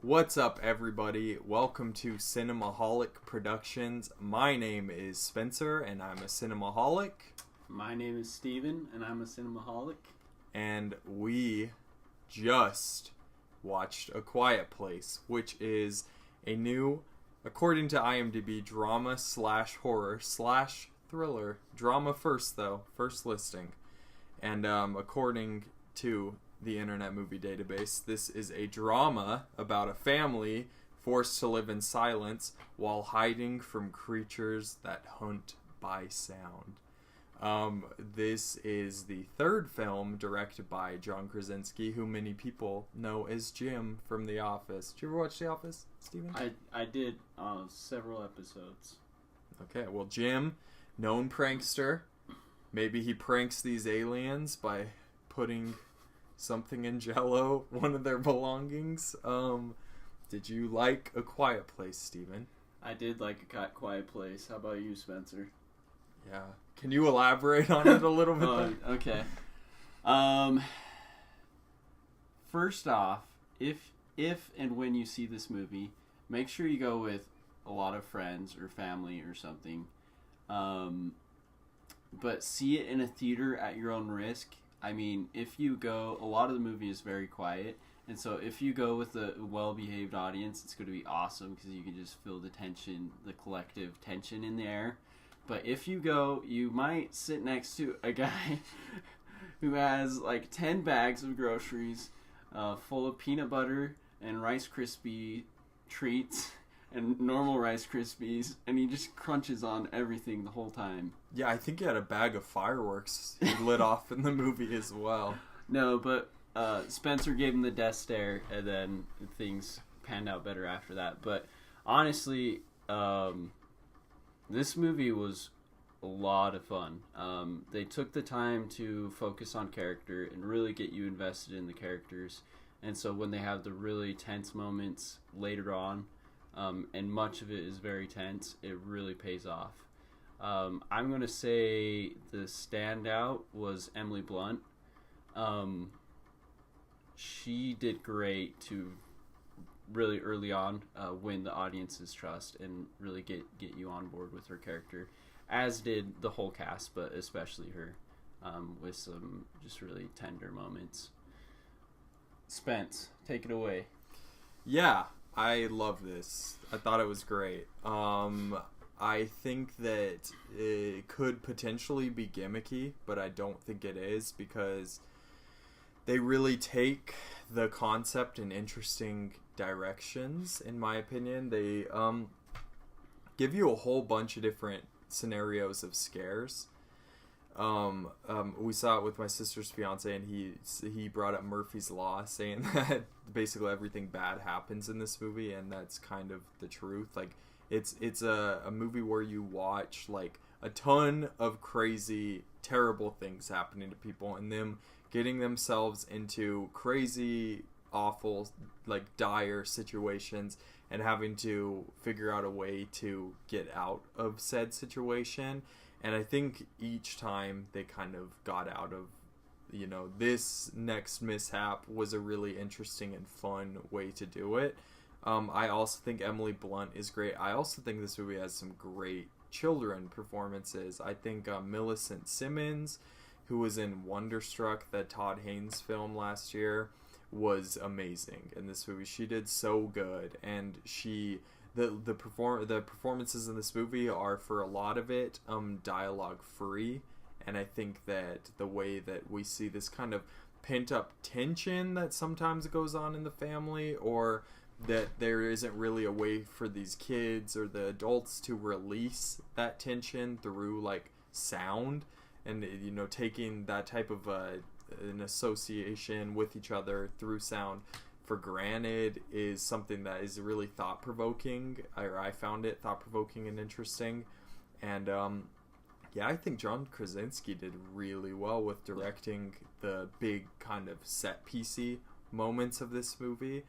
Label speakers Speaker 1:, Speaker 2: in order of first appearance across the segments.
Speaker 1: What's up, everybody? Welcome to Cinemaholic Productions. My name is Spencer, and I'm a Cinemaholic.
Speaker 2: My name is Steven, and I'm a Cinemaholic.
Speaker 1: And we just watched A Quiet Place, which is a new, according to IMDb, drama/horror/thriller. Drama first, though. First listing. And according to the Internet Movie Database, this is a drama about a family forced to live in silence while hiding from creatures that hunt by sound. This is the third film directed by John Krasinski, who many people know as Jim from The Office. Did you ever watch The Office, Steven?
Speaker 2: I did several episodes.
Speaker 1: Okay, well, Jim, known prankster. Maybe he pranks these aliens by putting something in Jell-O, one of their belongings. Did you like A Quiet Place, Steven?
Speaker 2: I did like A Quiet Place. How about you, Spencer?
Speaker 1: Yeah. Can you elaborate on it a little bit?
Speaker 2: Okay. First off, if and when you see this movie, make sure you go with a lot of friends or family or something. But see it in a theater at your own risk. I mean, if you go, a lot of the movie is very quiet, and so if you go with a well-behaved audience, it's going to be awesome because you can just feel the tension, the collective tension in the air. But if you go, you might sit next to a guy who has like 10 bags of groceries full of peanut butter and Rice Krispie treats and normal Rice Krispies, and he just crunches on everything the whole time.
Speaker 1: Yeah, I think he had a bag of fireworks he lit off in the movie as well.
Speaker 2: No, but Spencer gave him the death stare, and then things panned out better after that. But honestly, this movie was a lot of fun. They took the time to focus on character and really get you invested in the characters. And so when they have the really tense moments later on, and much of it is very tense, it really pays off. I'm going to say the standout was Emily Blunt. She did great to really early on win the audience's trust and really get you on board with her character, as did the whole cast, but especially her, with some just really tender moments. Spence, take it away.
Speaker 1: Yeah, I love this. I thought it was great. I think that it could potentially be gimmicky, but I don't think it is, because they really take the concept in interesting directions, in my opinion. They give you a whole bunch of different scenarios of scares. We saw it with my sister's fiance, and he brought up Murphy's Law, saying that basically everything bad happens in this movie, and that's kind of the truth. Like, it's a movie where you watch like a ton of crazy, terrible things happening to people, and them getting themselves into crazy, awful, like dire situations, and having to figure out a way to get out of said situation. And I think each time they kind of got out of, this next mishap was a really interesting and fun way to do it. I also think Emily Blunt is great. I also think this movie has some great children performances. I think Millicent Simmons, who was in Wonderstruck, that Todd Haynes film last year, was amazing in this movie. She did so good, and the performances in this movie are, for a lot of it, dialogue free. And I think that the way that we see this kind of pent up tension that sometimes goes on in the family, or that there isn't really a way for these kids or the adults to release that tension through like sound, and taking that type of an association with each other through sound for granted, is something that is really thought-provoking, or I found it thought-provoking and interesting. And I think John Krasinski did really well with directing the big kind of set-piecey moments of this movie.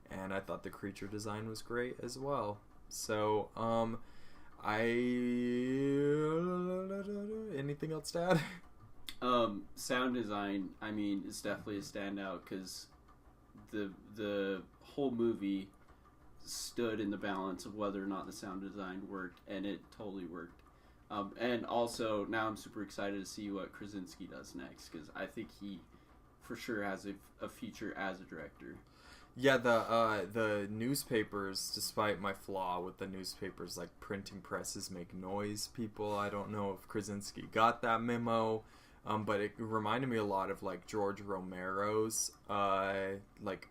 Speaker 1: And I thought the creature design was great as well. So, anything else to add?
Speaker 2: Sound design, I mean, is definitely a standout, because the whole movie stood in the balance of whether or not the sound design worked, and it totally worked. And also, now I'm super excited to see what Krasinski does next, because I think he for sure has a future as a director.
Speaker 1: Yeah, the newspapers, despite my flaw with the newspapers, like printing presses make noise, people. I don't know if Krasinski got that memo, but it reminded me a lot of like George Romero's like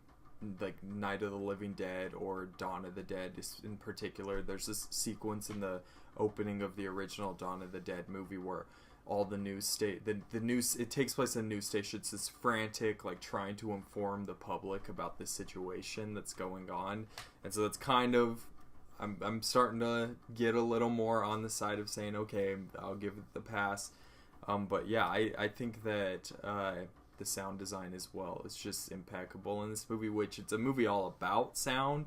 Speaker 1: Night of the Living Dead or Dawn of the Dead in particular. There's this sequence in the opening of the original Dawn of the Dead movie where all the news the news, it takes place in a news station. It's this frantic, like, trying to inform the public about this situation that's going on. And so that's kind of, I'm starting to get a little more on the side of saying, okay, I'll give it the pass. But yeah, I think that the sound design as well is just impeccable in this movie, which it's a movie all about sound.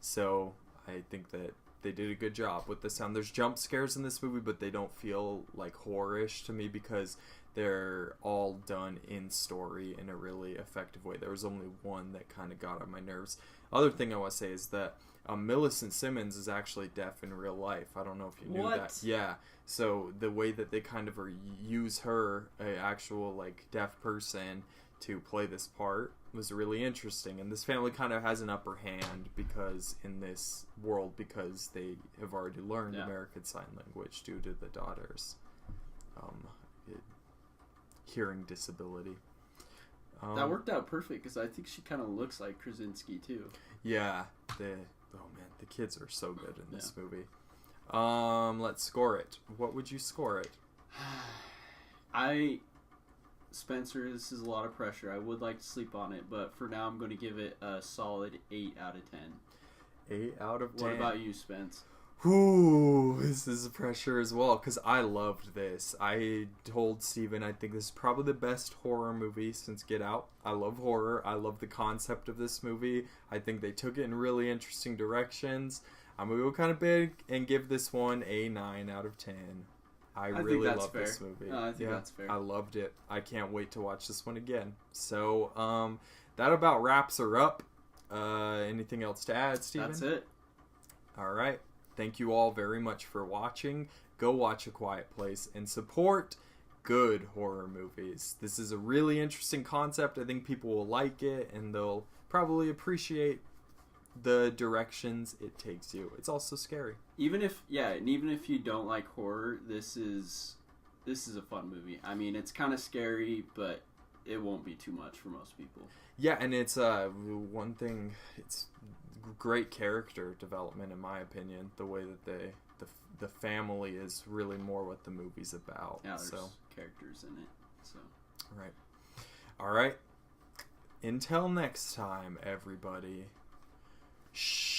Speaker 1: So I think that they did a good job with the sound. There's jump scares in this movie, but they don't feel like horror-ish to me because they're all done in story in a really effective way. There was only one that kind of got on my nerves. Other thing I want to say is that Millicent Simmons is actually deaf in real life. I don't know if you knew that. Yeah. So the way that they kind of use her, an actual like deaf person, to play this part was really interesting. And this family kind of has an upper hand because in this world, because they have already learned American Sign Language due to the daughter's hearing disability.
Speaker 2: That worked out perfect because I think she kind of looks like Krasinski too.
Speaker 1: Yeah. The kids are so good in this movie. Let's score it. What would you score it?
Speaker 2: Spencer, this is a lot of pressure. I would like to sleep on it, but for now I'm going to give it a solid 8 out of 10.
Speaker 1: 8 out of 10.
Speaker 2: What about you, Spence?
Speaker 1: Ooh, this is pressure as well, because I loved this. I told Steven I think this is probably the best horror movie since Get Out. I love horror. I love the concept of this movie. I think they took it in really interesting directions. I'm going to go kind of big and give this one a 9 out of 10. I really love this movie.
Speaker 2: I think that's fair.
Speaker 1: I loved it. I can't wait to watch this one again. So, that about wraps her up. Anything else to add, Steven?
Speaker 2: That's it.
Speaker 1: All right. Thank you all very much for watching. Go watch A Quiet Place and support good horror movies. This is a really interesting concept. I think people will like it, and they'll probably appreciate the directions it takes you. It's also scary.
Speaker 2: Even if you don't like horror, this is a fun movie. I mean, it's kind of scary, but it won't be too much for most people.
Speaker 1: Yeah, and it's one thing. It's great character development, in my opinion. The way that the family is really more what the movie's about.
Speaker 2: Yeah, there's characters in it. So
Speaker 1: right. All right. Until next time, everybody. Shh.